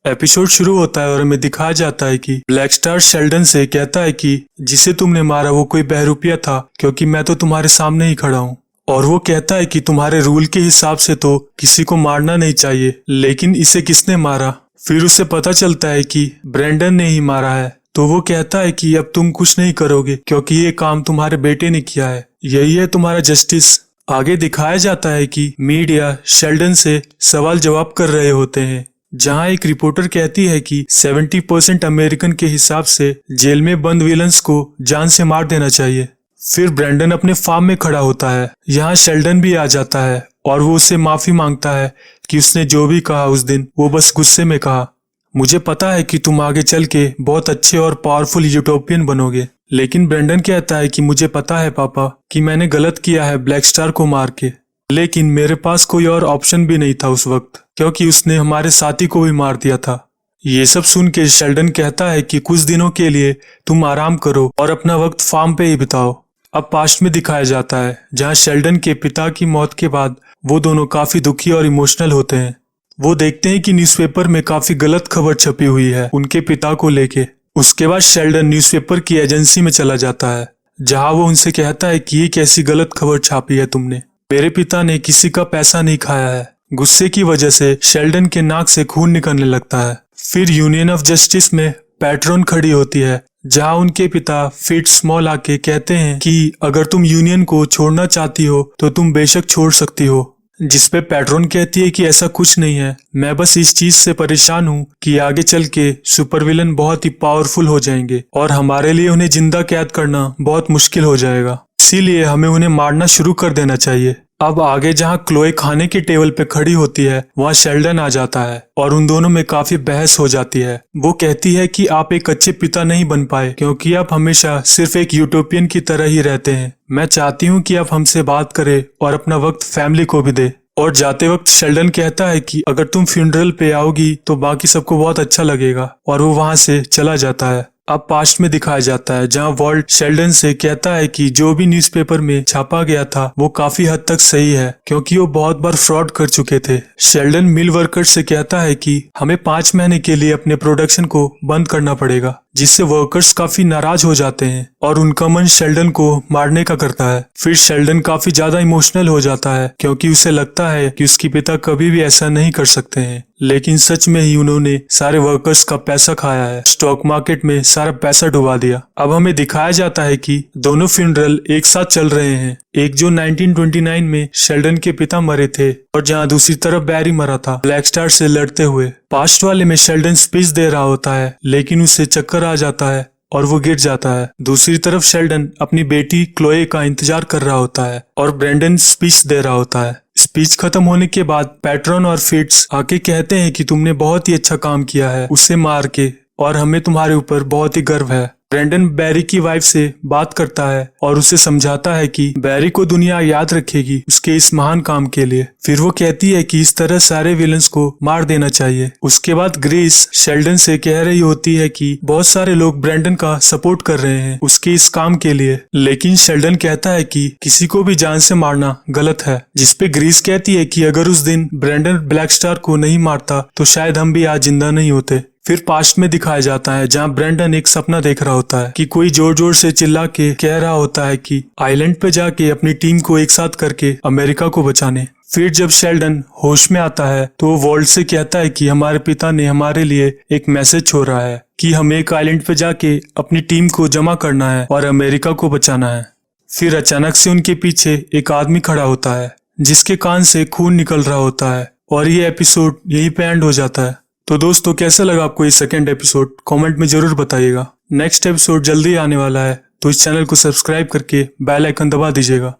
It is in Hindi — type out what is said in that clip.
एपिसोड शुरू होता है और हमें दिखाया जाता है कि ब्लैक स्टार शेल्डन से कहता है कि जिसे तुमने मारा वो कोई बहरूपिया था, क्योंकि मैं तो तुम्हारे सामने ही खड़ा हूँ। और वो कहता है कि तुम्हारे रूल के हिसाब से तो किसी को मारना नहीं चाहिए, लेकिन इसे किसने मारा। फिर उसे पता चलता है कि ब्रेंडन ने ही मारा है। तो वो कहता है कि अब तुम कुछ नहीं करोगे क्योंकि ये काम तुम्हारे बेटे ने किया है, यही है तुम्हारा जस्टिस। आगे दिखाया जाता है कि मीडिया शेल्डन से सवाल जवाब कर रहे होते हैं, जहां एक रिपोर्टर कहती है कि 70% अमेरिकन के हिसाब से जेल में बंद विलन्स को जान से मार देना चाहिए। फिर ब्रेंडन अपने फार्म में खड़ा होता है। यहाँ शेल्डन भी आ जाता है और वो उससे माफी मांगता है कि उसने जो भी कहा उस दिन वो बस गुस्से में कहा। मुझे पता है कि तुम आगे चल के बहुत अच्छे और पावरफुल यूटोपियन बनोगे। लेकिन ब्रेंडन कहता है कि मुझे पता है पापा कि मैंने गलत किया है ब्लैक स्टार को मार के, लेकिन मेरे पास कोई और ऑप्शन भी नहीं था उस वक्त, क्योंकि उसने हमारे साथी को भी मार दिया था। ये सब सुन के शेल्डन कहता है कि कुछ दिनों के लिए तुम आराम करो और अपना वक्त फार्म पे ही बिताओ। अब पास्ट में दिखाया जाता है जहाँ शेल्डन के पिता की मौत के बाद वो दोनों काफी दुखी और इमोशनल होते हैं। वो देखते हैं कि न्यूज़पेपर में काफी गलत खबर छपी हुई है उनके पिता को लेके। उसके बाद शेल्डन न्यूज़पेपर की एजेंसी में चला जाता है, जहाँ वो उनसे कहता है कि ये कैसी गलत खबर छापी है तुमने, मेरे पिता ने किसी का पैसा नहीं खाया है। गुस्से की वजह से शेल्डन के नाक से खून निकलने लगता है। फिर यूनियन ऑफ जस्टिस में पैट्रन खड़ी होती है, जहां उनके पिता फिट्जस्मॉल आके कहते हैं कि अगर तुम यूनियन को छोड़ना चाहती हो तो तुम बेशक छोड़ सकती हो। जिसपे पैट्रन कहती है कि ऐसा कुछ नहीं है, मैं बस इस चीज से परेशान हूँ कि आगे चल के सुपर विलन बहुत ही पावरफुल हो जाएंगे और हमारे लिए उन्हें जिंदा कैद करना बहुत मुश्किल हो जाएगा, इसीलिए हमें उन्हें मारना शुरू कर देना चाहिए। अब आगे जहाँ क्लोए खाने के टेबल पे खड़ी होती है वहाँ शेल्डन आ जाता है और उन दोनों में काफी बहस हो जाती है। वो कहती है कि आप एक अच्छे पिता नहीं बन पाए क्योंकि आप हमेशा सिर्फ एक यूटोपियन की तरह ही रहते हैं। मैं चाहती हूँ कि आप हमसे बात करें और अपना वक्त फैमिली को भी दे। और जाते वक्त शेल्डन कहता है कि अगर तुम फ्यूनरल पे आओगी तो बाकी सबको बहुत अच्छा लगेगा, और वो वहाँ से चला जाता है। अब पास्ट में दिखाया जाता है जहां वॉल्ट शेल्डन से कहता है कि जो भी न्यूज़पेपर में छापा गया था वो काफी हद तक सही है, क्योंकि वो बहुत बार फ्रॉड कर चुके थे। शेल्डन मिल वर्कर्स से कहता है कि हमें 5 महीने के लिए अपने प्रोडक्शन को बंद करना पड़ेगा, जिससे वर्कर्स काफी नाराज हो जाते हैं और उनका मन शेल्डन को मारने का करता है। फिर शेल्डन काफी ज्यादा इमोशनल हो जाता है क्योंकि उसे लगता है कि उसके पिता कभी भी ऐसा नहीं कर सकते हैं, लेकिन सच में ही उन्होंने सारे वर्कर्स का पैसा खाया है, स्टॉक मार्केट में सारा पैसा डुबा दिया। अब हमें दिखाया जाता है कि दोनों फ्यूनरल एक साथ चल रहे हैं, एक जो 1929 में शेल्डन के पिता मरे थे और जहां दूसरी तरफ बैरी मरा था ब्लैक स्टार से लड़ते हुए। पास्ट वाले में शेल्डन स्पीच दे रहा होता है, लेकिन उसे चक्कर आ जाता है और वो गिर जाता है। दूसरी तरफ शेल्डन अपनी बेटी क्लोए का इंतजार कर रहा होता है और ब्रेंडन स्पीच दे रहा होता है। स्पीच खत्म होने के बाद पैट्रन और फिट्स आके कहते हैं कि तुमने बहुत ही अच्छा काम किया है उसे मार के, और हमें तुम्हारे ऊपर बहुत ही गर्व है। ब्रेंडन बैरी की वाइफ से बात करता है और उसे समझाता है कि बैरी को दुनिया याद रखेगी उसके इस महान काम के लिए। फिर वो कहती है कि इस तरह सारे विलन्स को मार देना चाहिए। उसके बाद ग्रेस शेल्डन से कह रही होती है कि बहुत सारे लोग ब्रेंडन का सपोर्ट कर रहे हैं उसके इस काम के लिए, लेकिन शेल्डन कहता है कि किसी को भी जान से मारना गलत है। जिसपे ग्रेस कहती है कि अगर उस दिन ब्रेंडन ब्लैक स्टार को नहीं मारता तो शायद हम भी आज जिंदा नहीं होते। फिर पास्ट में दिखाया जाता है जहां ब्रेंडन एक सपना देख रहा होता है कि कोई जोर जोर से चिल्ला के कह रहा होता है कि आइलैंड पे जाके अपनी टीम को एक साथ करके अमेरिका को बचाने। फिर जब शेल्डन होश में आता है तो वो वॉल्ट से कहता है कि हमारे पिता ने हमारे लिए एक मैसेज छोड़ा है कि हमें एक आइलैंड पे जाके अपनी टीम को जमा करना है और अमेरिका को बचाना है। फिर अचानक से उनके पीछे एक आदमी खड़ा होता है जिसके कान से खून निकल रहा होता है, और ये एपिसोड यहीं पे एंड हो जाता है। तो दोस्तों कैसा लगा आपको ये सेकंड एपिसोड, कमेंट में जरूर बताइएगा। नेक्स्ट एपिसोड जल्दी आने वाला है, तो इस चैनल को सब्सक्राइब करके बेल आइकन दबा दीजिएगा।